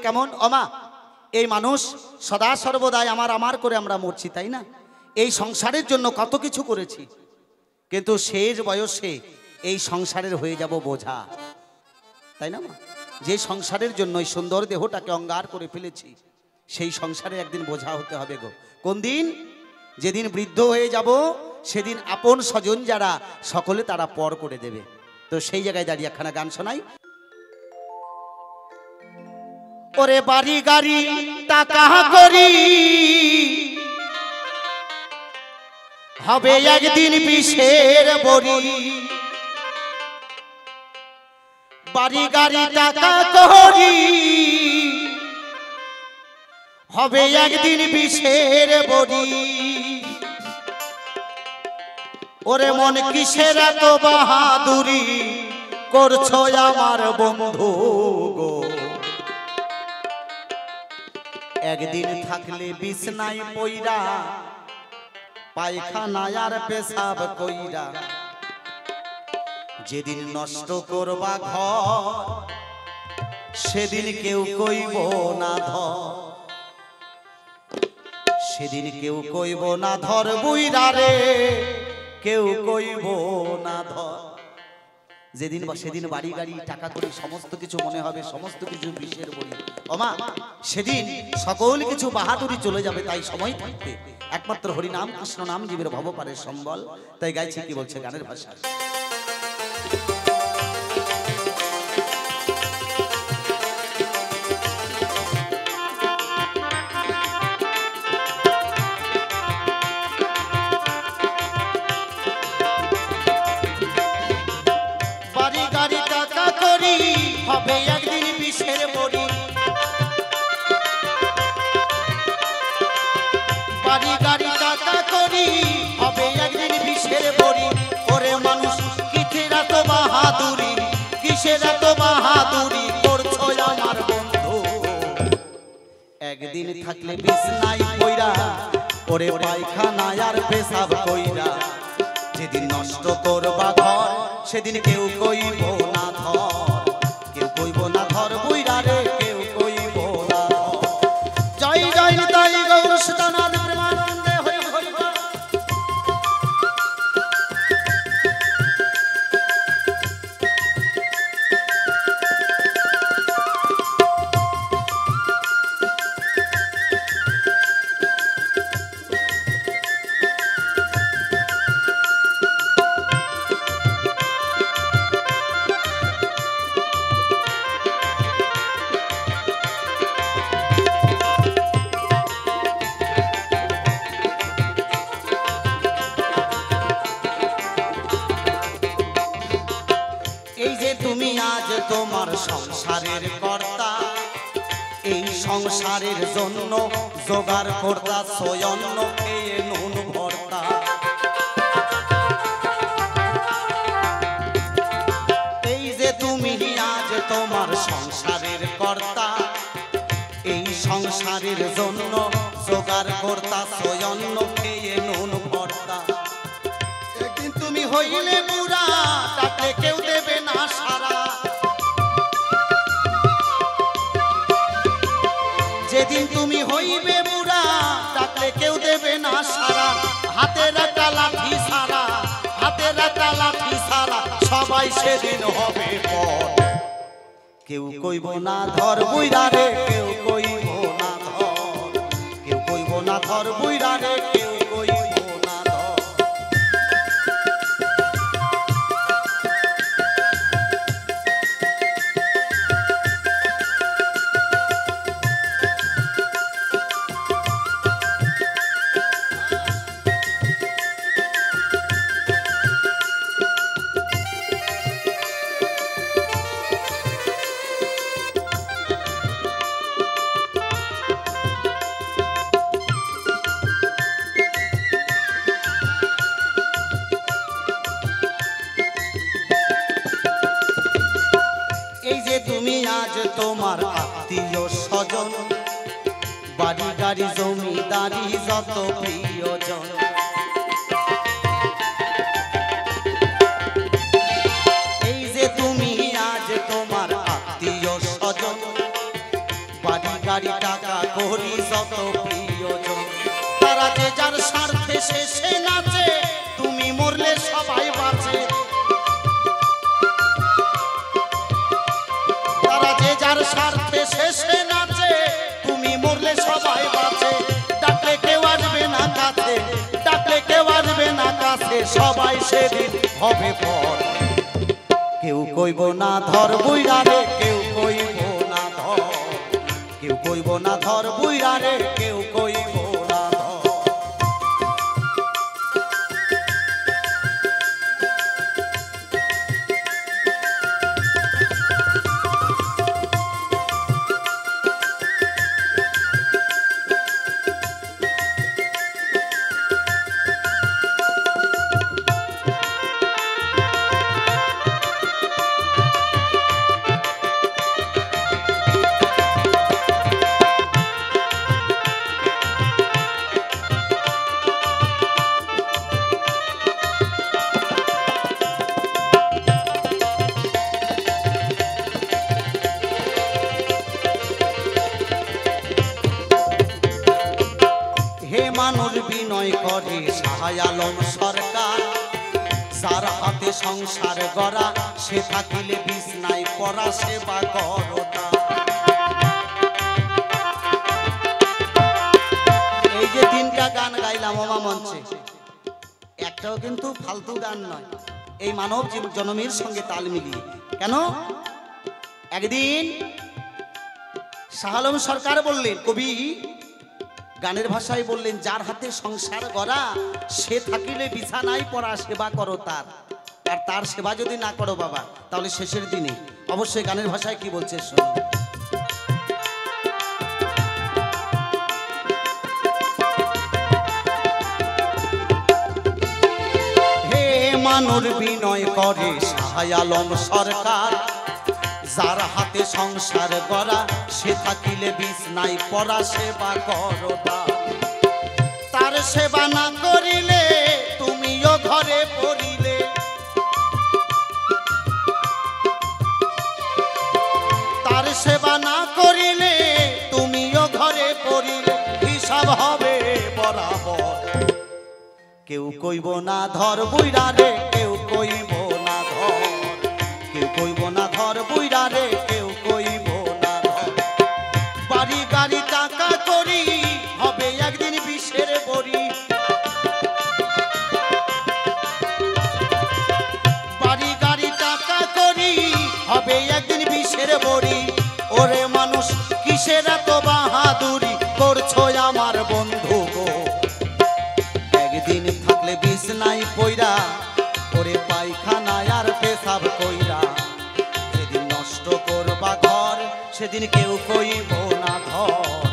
কেমন অমা এই মানুষ সদা সর্বদাই আমার আমার করে আমরা মরছি তাই না এই সংসারের জন্য কত কিছু করেছি কিন্তু শেষ বয়সে এই সংসারের হয়ে যাব বোঝা তাই না মা যে সংসারের জন্য এই সুন্দর দেহটাকে অঙ্গার করে ফেলেছি সেই সংসারে একদিন বোঝা হতে হবে গো কোন দিন যেদিন বৃদ্ধ হয়ে যাব সেদিন আপন স্বজন যারা সকলে তারা পর করে দেবে তো সেই জায়গায় দাঁড়িয়ে একখানা গান শোনাই ওরে বাড়ি গাড়ি টাকা করি হবে একদিন বিষের বড়ি বাড়ি গাড়ি টাকা করি হবে একদিন বিষের বড়ি ওরে মন কিসের এত বাহাদুরি করছো আমার বন্ধু গো একদিন থাকলে বিছনায় পইরা পায়খানায় আর পেশাব কইরা যেদিন নষ্ট করবা ঘর সেদিন কেউ কইব না ধর সেদিন কেউ কইব না ধর বুইরা রে কেউ কইব না ধর যেদিন বা সেদিন বাড়ি গাড়ি টাকা করি সমস্ত কিছু মনে হবে সমস্ত কিছু বিষের বড়ি ওমা সেদিন সকল কিছু বাহাদুরি চলে যাবে তাই সময় থাকতে একমাত্র হরি নাম কৃষ্ণ নাম জীবের ভবপারের সম্বল তাই গাইছে কি বলছে গানের ভাষা হবে একদিন বিষের বড়ি বাড়ি গাড়ি টাকা করি হবে একদিন বিষের বড়ি ওরে মানুষ কিসের এত বাহাদুরি কিসের এত বাহাদুরি করছো আমার বন্ধু একদিন থাকলে বিছনায় পইরা ওরে পায়খানায় আর পেশাব কইরা যেদিন নষ্ট করবা ঘর সেদিন কেউ কইব না ধর কইব না ধর বুইরা রে কেউ কইব না জয় জয় নিতাই গৌর সুতনাথ প্রেমানন্দে হরি হরি তোমার সংসারের কর্তা এই সংসারের জন্য জোগাড় কর্তা সয়ন্ন খেয়ে নুন ভর্তা এই যে তুমি আজ তোমার সংসারের কর্তা এই সংসারের জন্য জোগাড় কর্তা সয়ন্ন খেয়ে নুন ভর্তা একদিন তুমি হইলে বুড়া তাকে কেউ দেবে না সারা যেদিন তুমি হইবে বুড়া তাকে কেউ দেবে না সারা হাতের একটা লাঠি সারা হাতের একটা লাঠি সারা সবাই সেদিন হবে পর কেউ কইব না ধর বুইরা রে কেউ কইব না ধর কেউ কইব না ধর বুইরা রে কেউ কইব না ধর তুমি আজ তোমার আত্মীয় স্বজন বাড়ি গাড়ি জমিদারি যত প্রিয়জন এই যে তুমি আজ তোমার আত্মীয় স্বজন গাড়ি টাকা করি যত প্রিয়জন, তারা যে যার স্বার্থে শেষে নাচে, তুমি মরলে সবাই বাঁচে। তারা যে যার স্বার্থে শেষে নাচে, তুমি মরলে সবাই বাঁচে। ডাকলে কেউ আসবে না কাছে, ডাকলে কেউ আসবে না কাছে, সবাই সেদিন হবে পর। কেউ কইব না ধর বুইরা রে, কেউ কইব না ধর, কেউ কইব না ধর বুইরা রে, কেউ কইব না ধর। মানুষ বিনয় করে শাহ আলম সরকার, যার হাতে সংসার গড়া, সে থাকিলে বিছনায় পড়া, সেবা করতা। এই যে তিনটা গান গাইলাম ওমা মঞ্চে, একটাও কিন্তু ফালতু গান নয়, এই মানব জনমের সঙ্গে তাল মিলিয়ে। কেন? একদিন শাহ আলম সরকার বললেন, কবি গানের ভাষায় বললেন, যার হাতে সংসার গড়া, সে থাকিলে বিছানায় পড়া, সেবা করো তার। আর তার সেবা যদি না করো বাবা, তাহলে শেষের দিনে অবশ্যই গানের ভাষায় কি বলছে শোনো। হে মানুষ বিনয় করে শাহ আলম সরকার, যার হাতে সংসার গড়া, সে থাকিলে বিছনায় পড়া, সেবা করো তার। সেবা না করিলে তুমিও ঘরে পড়িলে, তার সেবা না করিলে তুমিও ঘরে পড়িলে, হিসাব হবে বরাবর। কেউ কইব না ধর বুইরা রে, কেউ কইব না ধর, কেউ কইব না ধর বুইরা রে, কেউ কইব না ধর। বাড়ি গাড়ি টাকা করি, হবে একদিন বিষের বড়ি। বাড়ি গাড়ি টাকা করি, হবে একদিন বিষের বড়ি। ওরে মানুষ কিসের এত বাহাদুরি করছো আমার বন্ধু গো? একদিন থাকলে বিছনায় পইরা, ওরে পায়খানায় আর পেশাব কইরা, যেদিন নষ্ট করবা ঘর, সেদিন কেউ কইব না ধর।